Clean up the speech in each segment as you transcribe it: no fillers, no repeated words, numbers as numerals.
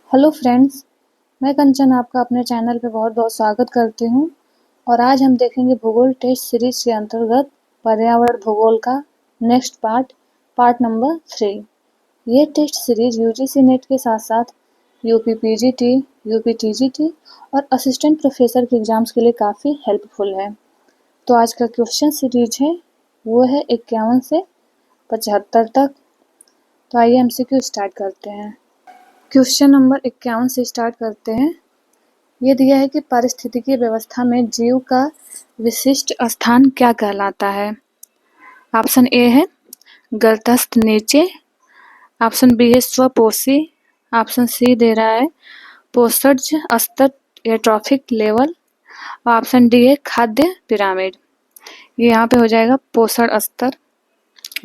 Hello friends, मैं कंचन आपका अपने चैनल पे बहुत-बहुत स्वागत करती हूँ और आज हम देखेंगे भूगोल टेस्ट सीरीज के अंतर्गत पर्यावरण भूगोल का नेक्स्ट पार्ट नंबर 3। ये टेस्ट सीरीज यूजीसी नेट के साथ-साथ यूपी पीजीटी, यूपी टीजीटी और असिस्टेंट प्रोफेसर के एग्जाम्स के लिए काफ़ी हेल्पफुल है। तो आज का क्वेश्चन सीरीज है वो है 51 से 75 तक। तो आइए एमसीक्यू स्टार्ट करते हैं। क्वेश्चन नंबर 51 से स्टार्ट करते हैं। ये दिया है कि पारिस्थितिकीय व्यवस्था में जीव का विशिष्ट स्थान क्या कहलाता है। ऑप्शन ए है गर्तस्थ नीचे, ऑप्शन बी है स्वपोषी, ऑप्शन सी दे रहा है पोषज स्तर या ट्रॉफिक लेवल, और ऑप्शन डी है खाद्य पिरामिड। ये यहाँ पे हो जाएगा पोषण स्तर।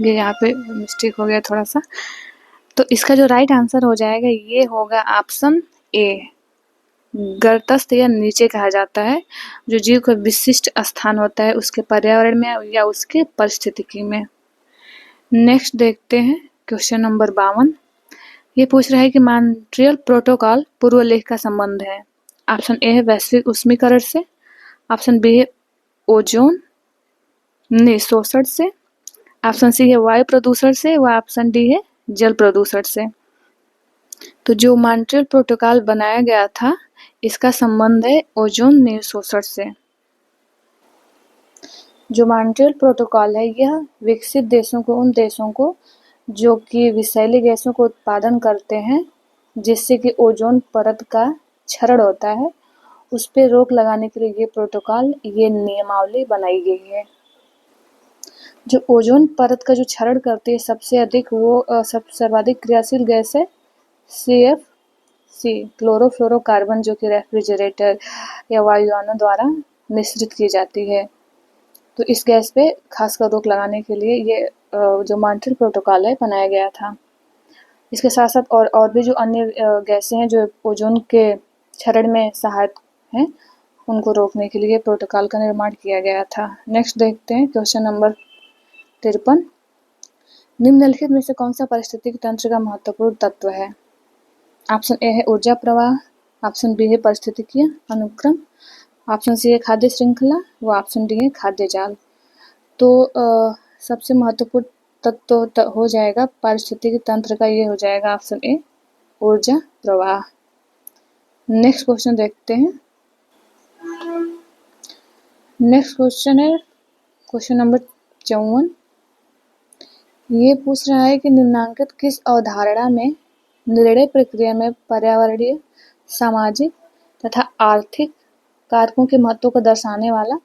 ये यहाँ पे मिस्टेक हो गया थोड़ा सा। तो इसका जो राइट आंसर हो जाएगा ये होगा ऑप्शन ए, गर्तस्थ या नीचे कहा जाता है, जो जीव का विशिष्ट स्थान होता है उसके पर्यावरण में या उसके परिस्थितिकी में। नेक्स्ट देखते हैं क्वेश्चन नंबर 52। ये पूछ रहा है कि मॉन्ट्रियल प्रोटोकॉल पूर्व लेख का संबंध है। ऑप्शन ए है वैश्विक उष्मीकरण से, ऑप्शन बी है ओजोन निशोषण से, ऑप्शन सी है वायु प्रदूषण से, व ऑप्शन डी है जल प्रदूषण से। तो जो मॉन्ट्रियल प्रोटोकॉल बनाया गया था इसका संबंध है ओजोन निशोषण से। जो मॉन्ट्रियल प्रोटोकॉल है यह विकसित देशों को, उन देशों को जो कि विषैली गैसों को उत्पादन करते हैं जिससे कि ओजोन परत का क्षरण होता है, उस पर रोक लगाने के लिए ये प्रोटोकॉल, ये नियमावली बनाई गई है। जो ओजोन परत का जो क्षरण करती है सबसे अधिक वो सर्वाधिक क्रियाशील गैस है CFC, क्लोरोफ्लोरोकार्बन, जो कि रेफ्रिजरेटर या वायुयानों द्वारा मिश्रित की जाती है। तो इस गैस पे खासकर रोक लगाने के लिए ये जो मॉन्ट्रियल प्रोटोकॉल है बनाया गया था। इसके साथ साथ और भी जो अन्य गैसें हैं जो ओजोन के क्षरण में सहायक हैं, उनको रोकने के लिए प्रोटोकॉल का निर्माण किया गया था। नेक्स्ट देखते हैं क्वेश्चन नंबर 53। निम्नलिखित में से कौन सा पारिस्थितिक तंत्र का महत्वपूर्ण तत्व है। ऑप्शन ए है ऊर्जा प्रवाह, ऑप्शन बी है पारिस्थितिकीय अनुक्रम, ऑप्शन सी है खाद्य श्रृंखला, व ऑप्शन डी है खाद्य जाल। तो सबसे महत्वपूर्ण तत्व हो जाएगा पारिस्थितिकी तंत्र का, ये हो जाएगा ऑप्शन ए ऊर्जा प्रवाह। नेक्स्ट क्वेश्चन देखते हैं। नेक्स्ट क्वेश्चन है क्वेश्चन नंबर 54। ये पूछ रहा है कि निम्नांकित किस अवधारणा में निर्णय प्रक्रिया में पर्यावरणीय, सामाजिक तथा आर्थिक कारकों के महत्व को दर्शाने वाला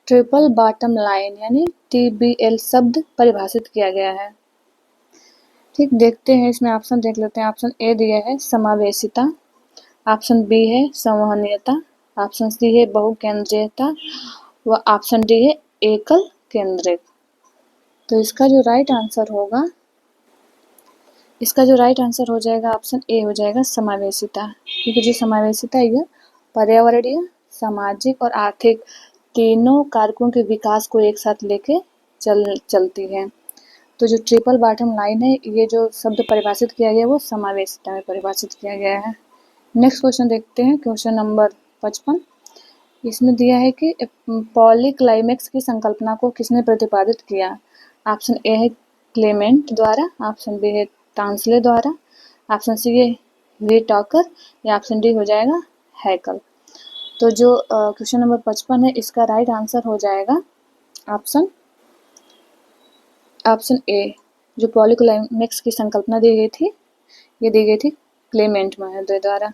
ट्रिपल बॉटम लाइन यानी TBL शब्द परिभाषित किया गया है। ठीक, देखते हैं इसमें ऑप्शन देख लेते हैं। ऑप्शन ए दिया है समावेशिता, ऑप्शन बी है संवहनीयता, ऑप्शन सी है बहुकेंद्रीयता, व ऑप्शन डी है एकल केंद्रित। तो इसका जो राइट आंसर हो जाएगा ऑप्शन ए हो जाएगा समावेशिता, क्योंकि जो समावेशिता है यह पर्यावरणीय, सामाजिक और आर्थिक तीनों कारकों के विकास को एक साथ लेके चलती है। तो जो ट्रिपल बॉटम लाइन है, ये जो शब्द परिभाषित किया गया है वो समावेशिता में परिभाषित किया गया है। नेक्स्ट क्वेश्चन देखते हैं क्वेश्चन नंबर 55। इसमें दिया है कि पॉलीक्लाइमेक्स की संकल्पना को किसने प्रतिपादित किया। ऑप्शन ए है क्लेमेंट द्वारा, ऑप्शन बी है टांसले द्वारा, ऑप्शन सी है वीटॉकर, या ऑप्शन डी हो जाएगा हैकल। तो जो क्वेश्चन नंबर 55 है इसका राइट आंसर हो जाएगा ऑप्शन ए। जो पॉलीक्लाइमेक्स की संकल्पना दी गई थी, ये दी गई थी क्लेमेंट महोदय द्वारा।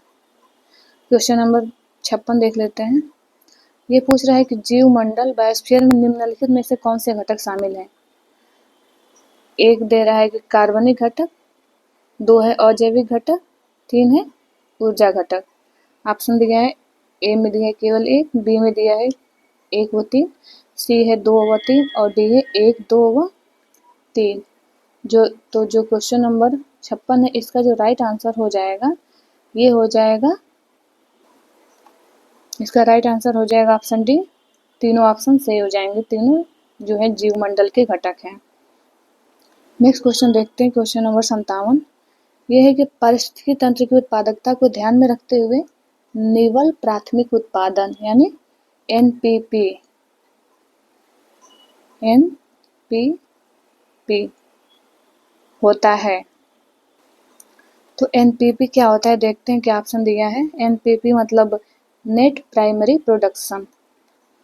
क्वेश्चन नंबर 56 देख लेते हैं। ये पूछ रहा है कि जीवमंडल बायोस्फीयर में निम्नलिखित में से कौन से घटक शामिल हैं। एक दे रहा है कि कार्बनिक घटक, 2 है अजैविक घटक, 3 है ऊर्जा घटक। ऑप्शन दिया है ए में दिया है केवल 1, बी में दिया है 1 व 3, सी है 2 व 3 और डी है 1, 2 व 3। जो क्वेश्चन नंबर 56 है इसका जो राइट आंसर हो जाएगा ये हो जाएगा, इसका राइट आंसर हो जाएगा ऑप्शन डी। तीनों ऑप्शन सही हो जाएंगे, तीनों जो है जीवमंडल के घटक हैं। नेक्स्ट क्वेश्चन देखते हैं क्वेश्चन नंबर 57। ये है कि पारिस्थितिकी तंत्र की उत्पादकता को ध्यान में रखते हुए निवल प्राथमिक उत्पादन यानी एनपीपी होता है। तो एनपीपी क्या होता है देखते हैं क्या ऑप्शन दिया है। एनपीपी मतलब नेट प्राइमरी प्रोडक्शन।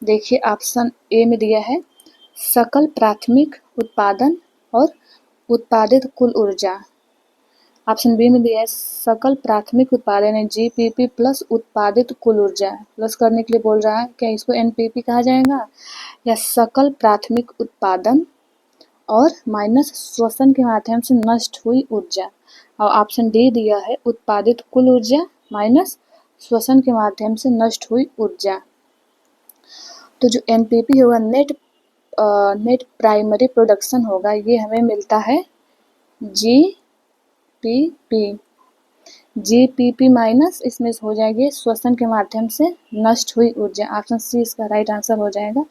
देखिए ऑप्शन ए में दिया है सकल प्राथमिक उत्पादन और उत्पादित कुल ऊर्जा। ऑप्शन बी में दिया है सकल प्राथमिक उत्पादन है जीपीपी प्लस उत्पादित कुल ऊर्जा। प्लस करने के लिए बोल रहा है, क्या इसको एनपीपी कहा जाएगा या सकल प्राथमिक उत्पादन और माइनस श्वसन के माध्यम से नष्ट हुई ऊर्जा। और ऑप्शन डी दिया है उत्पादित कुल ऊर्जा माइनस श्वसन के माध्यम से नष्ट हुई ऊर्जा। तो जो एनपीपी होगा नेट प्राइमरी प्रोडक्शन होगा, ये हमें मिलता है जीपीपी माइनस इसमें हो जाएगी श्वसन के माध्यम से नष्ट हुई ऊर्जा। ऑप्शन सी इसका राइट आंसर हो जाएगा।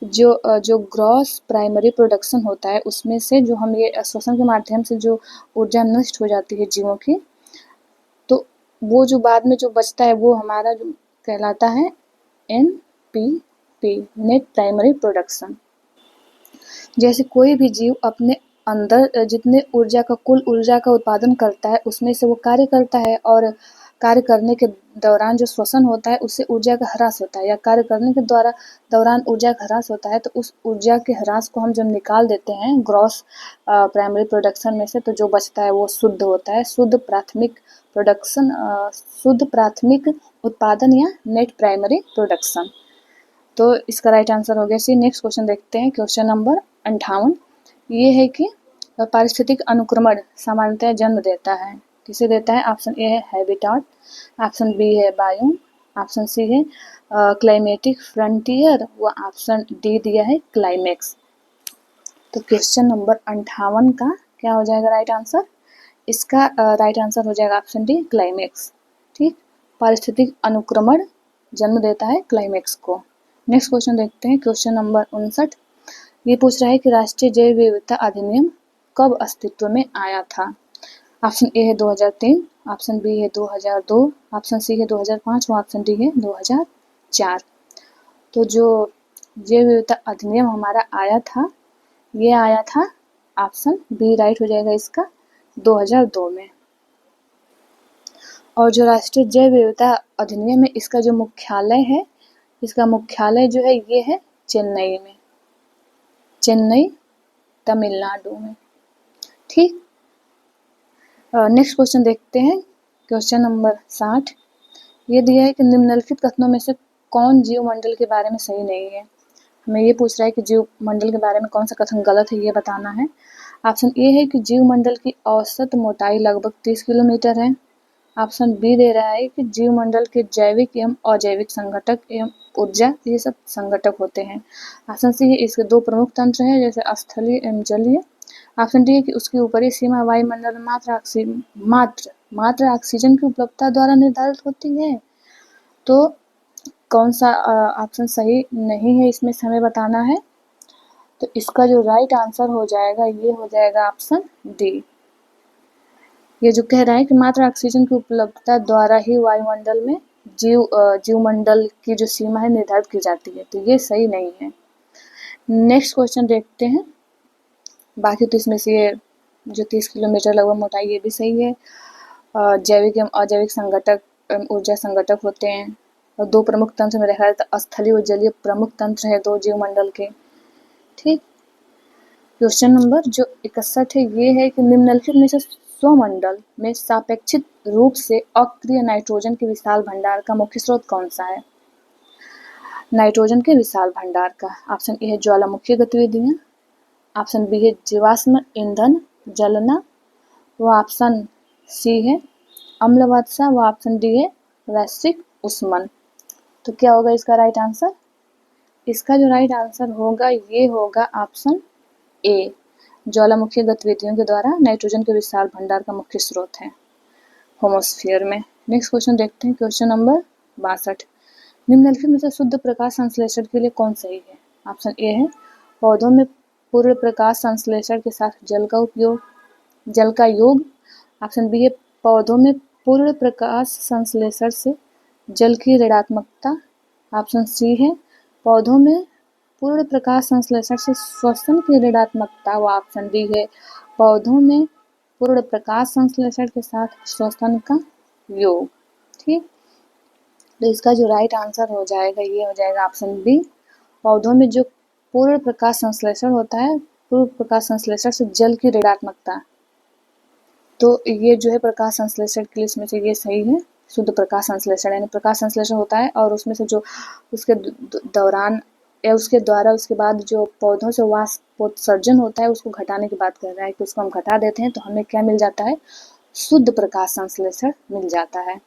जो ग्रॉस प्राइमरी प्रोडक्शन होता है उसमें से जो हम ये श्वसन के माध्यम से जो ऊर्जा नष्ट हो जाती है जीवों की, तो वो जो बाद में जो बचता है वो हमारा जो कहलाता है एनपीपी नेट प्राइमरी प्रोडक्शन। जैसे कोई भी जीव अपने अंदर जितने ऊर्जा का कुल ऊर्जा का उत्पादन करता है उसमें से वो कार्य करता है, और कार्य करने के दौरान जो श्वसन होता है उससे ऊर्जा का ह्रास होता है, या कार्य करने के दौरान ऊर्जा का ह्रास होता है, तो उस ऊर्जा के ह्रास को हम जब निकाल देते हैं ग्रॉस प्राइमरी प्रोडक्शन में से, तो जो बचता है वो शुद्ध होता है, शुद्ध प्राथमिक प्रोडक्शन, शुद्ध प्राथमिक उत्पादन या नेट प्राइमरी प्रोडक्शन। तो इसका राइट आंसर हो गया सी। नेक्स्ट क्वेश्चन देखते हैं, क्वेश्चन नंबर 58। ये है कि पारिस्थितिक अनुक्रमण सामान्यतः जन्म देता है, किसे देता है। ऑप्शन ए है हैबिटाट, ऑप्शन बी है बायोम, ऑप्शन सी है क्लाइमेटिक फ्रंटियर व ऑप्शन डी दिया है क्लाइमेक्स। तो क्वेश्चन नंबर 58 का क्या हो जाएगा राइट आंसर। इसका राइट आंसर हो जाएगा ऑप्शन डी क्लाइमेक्स। ठीक, पारिस्थितिक अनुक्रमण जन्म देता है क्लाइमेक्स को। नेक्स्ट क्वेश्चन देखते हैं, क्वेश्चन नंबर 59। ये पूछ रहा है कि राष्ट्रीय जैव विविधता अधिनियम कब अस्तित्व में आया था। ऑप्शन ए है 2003, ऑप्शन बी है 2002, ऑप्शन सी है 2005 और ऑप्शन डी है 2004। तो जो जैव विविधता अधिनियम हमारा आया था, ये आया था ऑप्शन बी राइट हो जाएगा इसका 2002 में। और जो राष्ट्रीय जैव विविधता अधिनियम है इसका जो मुख्यालय है, इसका मुख्यालय जो है ये है चेन्नई में, चेन्नई तमिलनाडु में। ठीक, नेक्स्ट क्वेश्चन देखते हैं, क्वेश्चन नंबर 60। ये दिया है कि निम्नलिखित कथनों में से कौन जीव मंडल के बारे में सही नहीं है। हमें ये पूछ रहा है कि जीव मंडल के बारे में कौन सा कथन गलत है, ये बताना है। ऑप्शन ए है कि जीव मंडल की औसत मोटाई लगभग 30 किलोमीटर है। ऑप्शन बी दे रहा है कि जीव मंडल के जैविक एवं अजैविक संघटक एवं ऊर्जा ये सब संघटक होते हैं। ऑप्शन सी है इसके दो प्रमुख तंत्र हैं जैसे स्थलीय एवं जलीय। ऑप्शन डी है कि उसकी ऊपरी सीमा वायुमंडल मात्र ऑक्सीजन की उपलब्धता द्वारा निर्धारित होती है। तो कौन सा ऑप्शन सही नहीं है इसमें से हमें बताना है। तो इसका जो राइट आंसर हो जाएगा ये हो जाएगा ऑप्शन डी। ये जो कह रहा है कि मात्र ऑक्सीजन की उपलब्धता द्वारा ही वायुमंडल में जीवमंडल की जो सीमा है निर्धारित की जाती है, तो ये सही नहीं है। नेक्स्ट क्वेश्चन देखते हैं। बाकी तो इसमें से ये जो 30 किलोमीटर लगभग मोटाई ये भी सही है। जैविक एवं अजैविक संघटक एवं ऊर्जा संघटक होते हैं, और दो प्रमुख तंत्र में देखा जाए तो स्थलीय और जलीय प्रमुख तंत्र है दो जीवमंडल के। ठीक, क्वेश्चन नंबर जो 61 है ये है कि निम्नलिखित में से स्वमंडल में सापेक्षित रूप से अक्रिय नाइट्रोजन के विशाल भंडार का मुख्य स्रोत कौन सा है। नाइट्रोजन के विशाल भंडार का ऑप्शन ए है ज्वालामुखी गतिविधियां, ऑप्शन बी है जीवाश्म ईंधन जलना, व ऑप्शन सी है अम्ल वर्षा, व ऑप्शन डी है वैश्विक उष्मन। तो क्या होगा इसका राइट आंसर। इसका जो राइट आंसर होगा ये होगा ऑप्शन ए, ज्वालामुखी गतिविधियों के द्वारा नाइट्रोजन के विशाल भंडार का मुख्य स्रोत है होमोस्फीयर में। नेक्स्ट क्वेश्चन देखते हैं, क्वेश्चन नंबर 62। निम्नलिखित में से शुद्ध प्रकाश संश्लेषण के लिए कौन सही है। ऑप्शन ए है पौधों में पूर्ण प्रकाश संश्लेषण के साथ जल का योग, ऑप्शन बी है पौधों में पूर्ण प्रकाश संश्लेषण से जल की ऋणात्मकता। ऑप्शन सी है पौधों में पूर्ण प्रकाश संश्लेषण से श्वसन की ऋणात्मकता। व ऑप्शन डी है पौधों में पूर्ण प्रकाश संश्लेषण के साथ श्वसन का योग। ठीक, तो इसका जो राइट आंसर हो जाएगा ये हो जाएगा ऑप्शन बी, पौधों में जो पूर्ण प्रकाश संश्लेषण होता है, पूर्ण प्रकाश संश्लेषण से जल की ऋणात्मकता। तो ये जो है प्रकाश संश्लेषण के लिए इसमें से ये सही है, शुद्ध प्रकाश संश्लेषण, यानी प्रकाश संश्लेषण होता है और उसमें से जो उसके दौरान या उसके द्वारा उसके बाद जो पौधों से वाष्पोत्सर्जन होता है उसको घटाने की बात कर रहा है कि उसको हम घटा देते हैं तो हमें क्या मिल जाता है, शुद्ध प्रकाश संश्लेषण मिल जाता है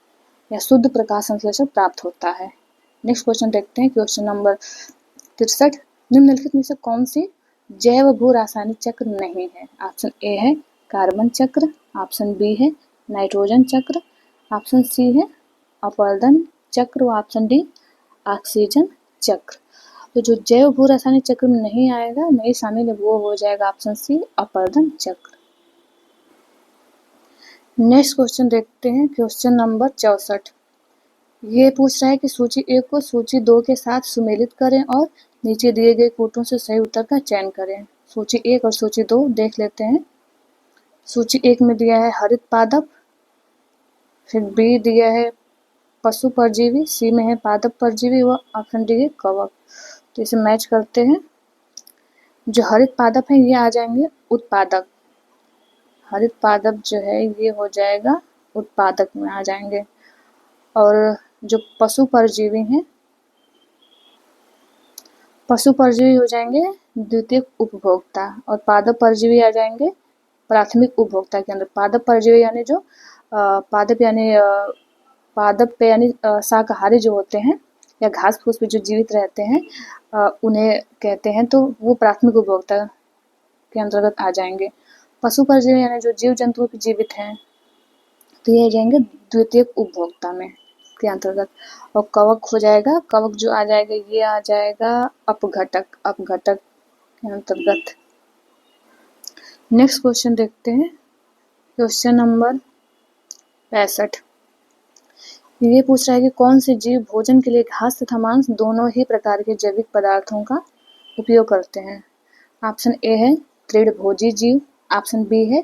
या शुद्ध प्रकाश संश्लेषण प्राप्त होता है। नेक्स्ट क्वेश्चन देखते हैं, क्वेश्चन नंबर 63, निम्नलिखित में से कौन सी जैव भू रासायनिक चक्र नहीं है। ऑप्शन ए है कार्बन चक्र, ऑप्शन बी है नाइट्रोजन चक्र, ऑप्शन सी है अपवर्तन चक्र, ऑप्शन डी ऑक्सीजन चक्र। तो जो जैव भू रासायनिक चक्र में नहीं आएगा, नहीं शामिल है, वो हो जाएगा ऑप्शन सी अपवर्तन चक्र। नेक्स्ट क्वेश्चन देखते हैं, क्वेश्चन नंबर 64, ये पूछ रहा है कि सूची 1 को सूची 2 के साथ सुमेलित करें और नीचे दिए गए कोटों से सही उत्तर का चयन करें। सूची 1 और सूची 2 देख लेते हैं। सूची 1 में दिया है हरित पादप, फिर बी दिया है पशु परजीवी, सी में है पादप परजीवी व ऑप्शन डी है कवक। तो इसे मैच करते हैं। जो हरित पादप है ये आ जाएंगे उत्पादक, हरित पादप जो है ये हो जाएगा उत्पादक में आ जाएंगे, और जो पशु परजीवी हैं, पशु परजीवी हो जाएंगे द्वितीयक उपभोक्ता और पादप परजीवी आ जाएंगे प्राथमिक उपभोक्ता के अंदर। पादप परजीवी यानी जो पादप पे यानी शाकाहारी जो होते हैं या घास फूस पे जो जीवित रहते हैं उन्हें कहते हैं, तो वो प्राथमिक उपभोक्ता के अंतर्गत आ जाएंगे। पशु परजीवी यानी जो जीव जंतुओं पे जीवित हैं तो ये आ जाएंगे द्वितीयक उपभोक्ता में के अंतर्गत। और कवक हो जाएगा, कवक जो आ जाएगा ये आ जाएगा अपघटक, अपघटक के अंतर्गत। नेक्स्ट क्वेश्चन देखते हैं, क्वेश्चन नंबर 65, ये पूछ रहा है कि कौन से जीव भोजन के लिए घास तथा मांस दोनों ही प्रकार के जैविक पदार्थों का उपयोग करते हैं। ऑप्शन ए है तृणभोजी जीव, ऑप्शन बी है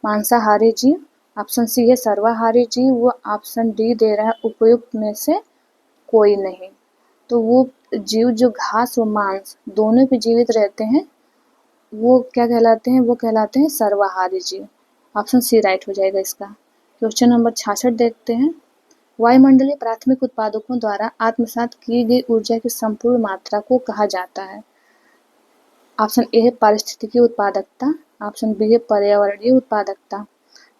मांसाहारी जीव, ऑप्शन सी है सर्वाहारी जीव व ऑप्शन डी दे रहा है उपयुक्त में से कोई नहीं। तो वो जीव जो घास व मांस दोनों पे जीवित रहते हैं वो क्या कहलाते हैं, वो कहलाते हैं सर्वाहारी जीव। ऑप्शन सी राइट हो जाएगा इसका। क्वेश्चन नंबर 66 देखते हैं, वायुमंडलीय प्राथमिक उत्पादकों द्वारा आत्मसात की गई ऊर्जा की संपूर्ण मात्रा को कहा जाता है। ऑप्शन ए है पारिस्थितिकी उत्पादकता, ऑप्शन बी है पर्यावरणीय उत्पादकता,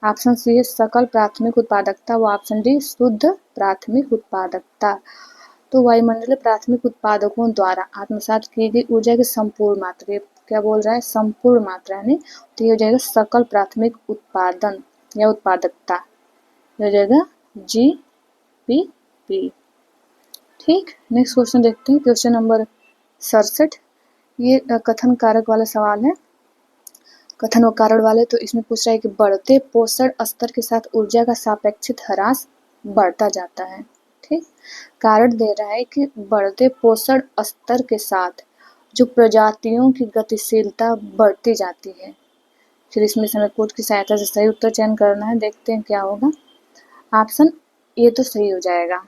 ऑप्शन सी है सकल प्राथमिक उत्पादकता व ऑप्शन डी शुद्ध प्राथमिक उत्पादकता। तो वायुमंडलीय प्राथमिक उत्पादकों द्वारा आत्मसात की गई ऊर्जा की संपूर्ण मात्रा, ये क्या बोल रहा है, संपूर्ण मात्रा यानी, तो ये हो जाएगा सकल प्राथमिक उत्पादन या उत्पादकता, ये हो जाएगा GPP। ठीक, नेक्स्ट क्वेश्चन देखते हैं, क्वेश्चन नंबर 67, ये कथन कारक वाला सवाल है, कथन व कारण वाले। तो इसमें पूछ रहा है कि बढ़ते पोषण स्तर के साथ ऊर्जा का सापेक्षिक ह्रास बढ़ता जाता है। ठीक, कारण दे रहा है कि बढ़ते पोषण स्तर के साथ जो प्रजातियों की गतिशीलता बढ़ती जाती है। फिर इसमें से हमें कोड की सहायता से सही उत्तर चयन करना है, देखते हैं क्या होगा। ऑप्शन ए तो सही हो जाएगा,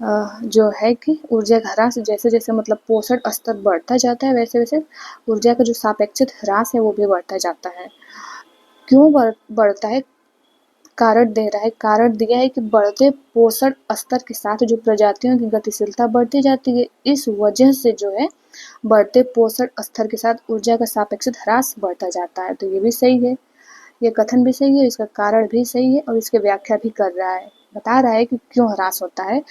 जो है कि ऊर्जा का ह्रास जैसे जैसे मतलब पोषण स्तर बढ़ता जाता है वैसे वैसे ऊर्जा का जो सापेक्षिक ह्रास है वो भी बढ़ता जाता है। क्यों बढ़ता है, कारण दे रहा है, कारण दिया है कि बढ़ते पोषण स्तर के साथ जो प्रजातियों की गतिशीलता बढ़ती जाती है, इस वजह से जो है बढ़ते पोषण स्तर के साथ ऊर्जा का सापेक्षिक ह्रास बढ़ता जाता है। तो ये भी सही है, ये कथन भी सही है, इसका कारण भी सही है और इसकी व्याख्या भी कर रहा है, बता रहा है कि क्यों ह्रास होता है।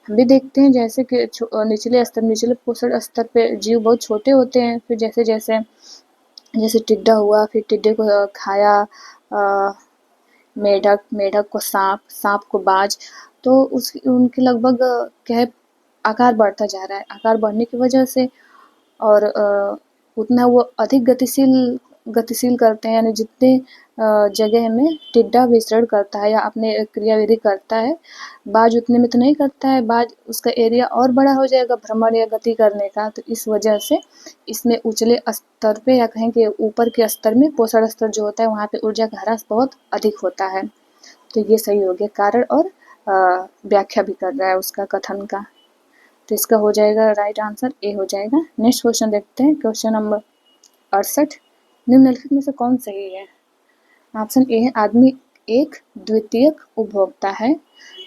हम भी देखते हैं जैसे कि निचले पोषण स्तर पे जीव बहुत छोटे होते हैं, फिर जैसे जैसे जैसे टिड्डा हुआ, फिर टिड्डे को खाया मेढक, मेढक को सांप, सांप को बाज, तो उनकी लगभग क्या है आकार बढ़ता जा रहा है। आकार बढ़ने की वजह से और उतना वो अधिक गतिशील गतिशील करते हैं, यानी जितने जगह में टिड्डा विचरण करता है या अपने क्रियाविधि करता है, बाज उतने में तो नहीं करता है, बाज उसका एरिया और बड़ा हो जाएगा भ्रमण या गति करने का, तो इस वजह से इसमें उचले स्तर पे या कहें कि ऊपर के स्तर में पोषण स्तर जो होता है वहाँ पे ऊर्जा का ह्रास बहुत अधिक होता है। तो ये सही हो गया, कारण और व्याख्या भी कर रहा है उसका कथन का। तो इसका हो जाएगा राइट आंसर ए हो जाएगा। नेक्स्ट क्वेश्चन देखते हैं, क्वेश्चन नंबर 68। निम्नलिखित में से कौन सही है? ऑप्शन ए है आदमी एक द्वितीयक उपभोक्ता है।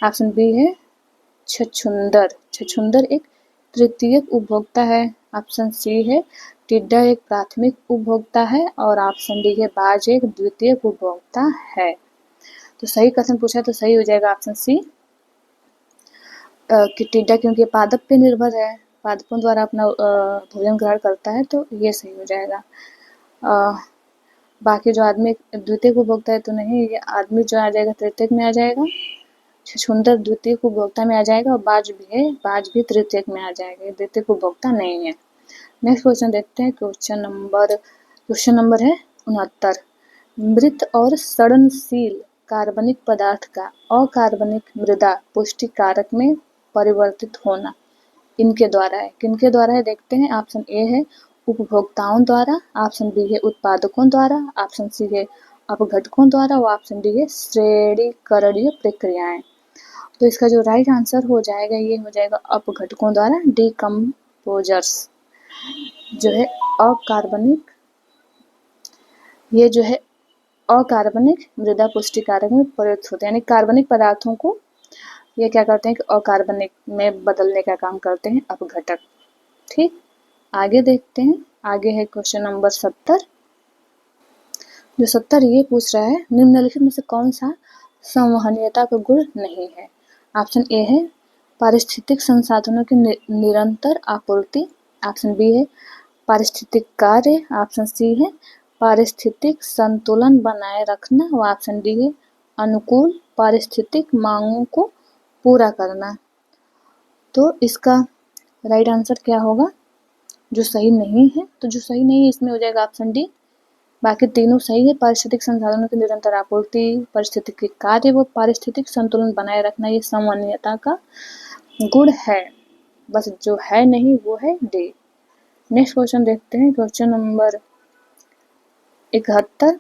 ऑप्शन बी है छछूंदर एक तृतीयक उपभोक्ता है। ऑप्शन सी है टिड्डा एक प्राथमिक उपभोक्ता है। और ऑप्शन डी है बाज एक द्वितीयक उपभोक्ता है। तो सही कथन पूछा तो सही हो जाएगा ऑप्शन सी कि टिड्डा, क्योंकि पादप पे निर्भर है, पादपों द्वारा अपना भोजन ग्रहण करता है, तो ये सही हो जाएगा। बाकी जो आदमी द्वितीयक उपभोक्ता है तो नहीं, ये आदमी जो आ जाएगा तृतीयक में आ जाएगा, छछूंदर द्वितीयक उपभोक्ता में आ जाएगा, और बाज भी है, बाज भी तृतीयक में आ जाएगा, द्वितीयक उपभोक्ता नहीं है। नेक्स्ट क्वेश्चन देखते हैं, क्वेश्चन नंबर है 69। मृत और सड़नशील कार्बनिक पदार्थ का अकार्बनिक मृदा पुष्टि कारक में परिवर्तित होना इनके द्वारा है। किनके द्वारा है देखते हैं। ऑप्शन ए है उपभोक्ताओं द्वारा, ऑप्शन बी है उत्पादकों द्वारा, ऑप्शन सी है अपघटकों द्वारा, और ऑप्शन डी है श्रेणीकरणीय प्रक्रियाएं। तो इसका जो राइट आंसर हो जाएगा ये हो जाएगा अपघटकों द्वारा, डिकम्पोजर्स जो है अकार्बनिक, ये जो है अकार्बनिक मृदा पुष्टि कारक में परिवर्तित होते हैं, यानी कार्बनिक पदार्थों को ये क्या करते हैं कि अकार्बनिक में बदलने का काम करते हैं अपघटक। ठीक, आगे देखते हैं। आगे है क्वेश्चन नंबर 70। जो 70 ये पूछ रहा है निम्नलिखित में से कौन सा संवहनीयता का गुण नहीं है। ऑप्शन ए है पारिस्थितिक संसाधनों की निरंतर आपूर्ति, ऑप्शन बी है पारिस्थितिक कार्य, ऑप्शन सी है पारिस्थितिक संतुलन बनाए रखना, और ऑप्शन डी है अनुकूल पारिस्थितिक मांगों को पूरा करना। तो इसका राइट आंसर क्या होगा? जो सही नहीं है, तो जो सही नहीं है इसमें हो जाएगा ऑप्शन डी। बाकी तीनों सही है। पारिस्थितिक संसाधनों की निरंतर आपूर्ति, पारिस्थितिक कार्य व पारिस्थितिक संतुलन बनाए रखना ये संवहनीयता का गुण है। बस जो है नहीं वो है डी। नेक्स्ट क्वेश्चन देखते हैं, क्वेश्चन नंबर 71।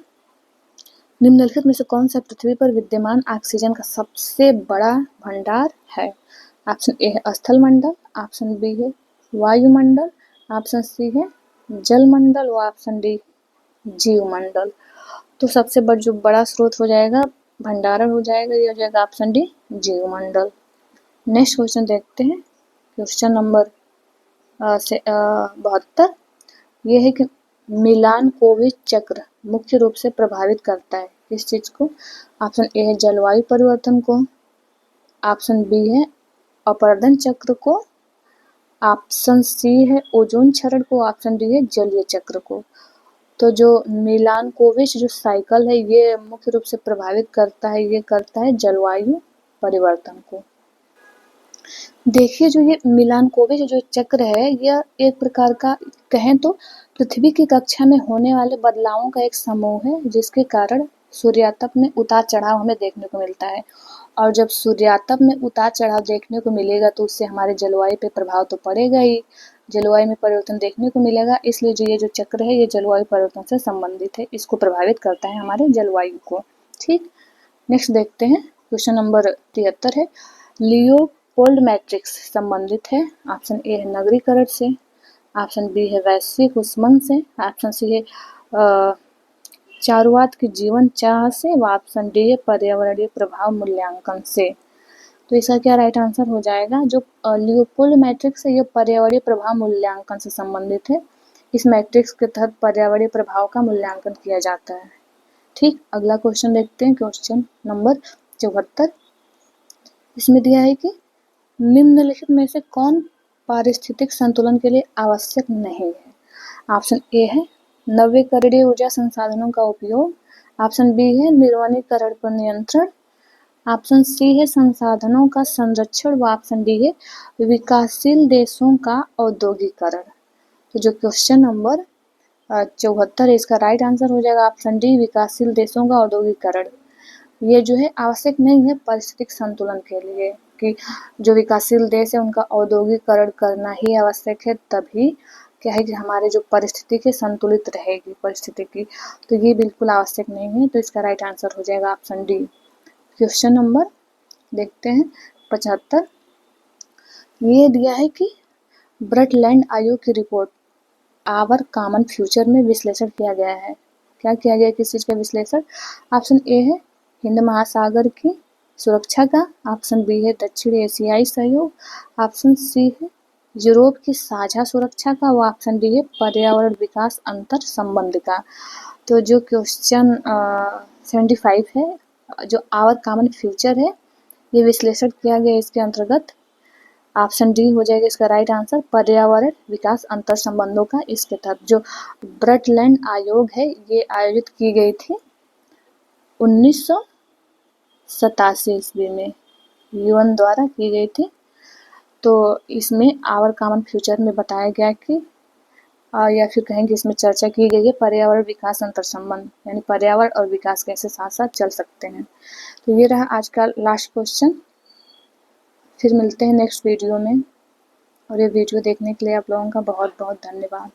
निम्नलिखित में से कौन सा पृथ्वी पर विद्यमान ऑक्सीजन का सबसे बड़ा भंडार है। ऑप्शन ए है स्थलमंडल, ऑप्शन बी है वायुमंडल, ऑप्शन सी है जलमंडल, और ऑप्शन डी जीवमंडल। तो सबसे जो बड़ा स्रोत हो जाएगा, भंडारण हो जाएगा, ये हो जाएगा ऑप्शन डी जीवमंडल। नेक्स्ट क्वेश्चन देखते हैं, क्वेश्चन नंबर 72। ये है कि मिलानकोविच चक्र मुख्य रूप से प्रभावित करता है किस चीज को। ऑप्शन ए है जलवायु परिवर्तन को, ऑप्शन बी है अपरदन चक्र को, ऑप्शन सी है ओजोन क्षरण को, ऑप्शन डी है जलीय चक्र को। तो जो मिलानकोविच जो साइकिल है ये मुख्य रूप से प्रभावित करता है, ये करता है जलवायु परिवर्तन को। देखिए जो ये मिलानकोविच जो चक्र है यह एक प्रकार का कहें तो पृथ्वी की कक्षा में होने वाले बदलावों का एक समूह है, जिसके कारण सूर्यातप में उतार चढ़ाव हमें देखने को मिलता है। और जब सूर्यातप में उतार चढ़ाव देखने को मिलेगा तो उससे हमारे जलवायु पे प्रभाव तो पड़ेगा ही, जलवायु में परिवर्तन देखने को मिलेगा। इसलिए जो ये जो चक्र है ये जलवायु परिवर्तन से संबंधित है, इसको प्रभावित करता है हमारे जलवायु को। ठीक, नेक्स्ट देखते हैं, क्वेश्चन नंबर 73 है लियोपोल्ड मैट्रिक्स संबंधित है। ऑप्शन ए है नगरीकरण से, ऑप्शन बी है वैश्विक उष्मन से, ऑप्शन सी है चारुवाद की जीवन चाह से, व ऑप्शन डी है पर्यावरणीय प्रभाव मूल्यांकन से। तो इसका क्या राइट आंसर हो जाएगा? जो लियोपोल्ड मैट्रिक्स है ये पर्यावरणीय प्रभाव मूल्यांकन से संबंधित है। इस मैट्रिक्स के तहत पर्यावरणीय प्रभाव का मूल्यांकन किया जाता है। ठीक, अगला क्वेश्चन देखते हैं, क्वेश्चन नंबर 74। इसमें दिया है कि निम्नलिखित में से कौन पारिस्थितिक संतुलन के लिए आवश्यक नहीं है। ऑप्शन ए है नवीकरणीय ऊर्जा संसाधनों का उपयोग, ऑप्शन बी है निर्वनीकरण पर नियंत्रण, ऑप्शन सी है संसाधनों का संरक्षण, व ऑप्शन डी है विकासशील देशों का औद्योगिकरण। तो जो क्वेश्चन नंबर 74 इसका राइट आंसर हो जाएगा ऑप्शन डी, विकासशील देशों का औद्योगिकरण। ये जो है आवश्यक नहीं है पारिस्थितिक संतुलन के लिए कि जो विकासशील देश है उनका औद्योगिकरण करना ही आवश्यक है, तभी क्या है कि हमारे जो परिस्थिति है संतुलित रहेगी परिस्थिति की, तो ये बिल्कुल आवश्यक नहीं है। तो इसका राइट आंसर हो जाएगा ऑप्शन डी। क्वेश्चन नंबर देखते हैं 75। ये दिया है कि ब्रटलैंड आयोग की रिपोर्ट आवर कॉमन फ्यूचर में विश्लेषण किया गया है। क्या किया गया किस चीज़ का विश्लेषण? ऑप्शन ए है हिंद महासागर की सुरक्षा का, ऑप्शन बी है दक्षिण एशियाई सहयोग, ऑप्शन सी है यूरोप की साझा सुरक्षा का, व ऑप्शन डी है पर्यावरण विकास अंतर संबंध का। तो जो क्वेश्चन 75 है, जो आवर कॉमन फ्यूचर है, ये विश्लेषण किया गया इसके अंतर्गत ऑप्शन डी हो जाएगा इसका राइट आंसर, पर्यावरण विकास अंतर संबंधों का। इसके तहत जो ब्रटलैंड आयोग है ये आयोजित की गई थी 1987 ईस्वी में, यूएन द्वारा की गई थी। तो इसमें आवर कॉमन फ्यूचर में बताया गया कि या फिर कहेंगे इसमें चर्चा की गई है पर्यावरण विकास अंतर संबंध, यानी पर्यावरण और विकास कैसे साथ साथ चल सकते हैं। तो ये रहा आज का लास्ट क्वेश्चन। फिर मिलते हैं नेक्स्ट वीडियो में, और ये वीडियो देखने के लिए आप लोगों का बहुत बहुत धन्यवाद।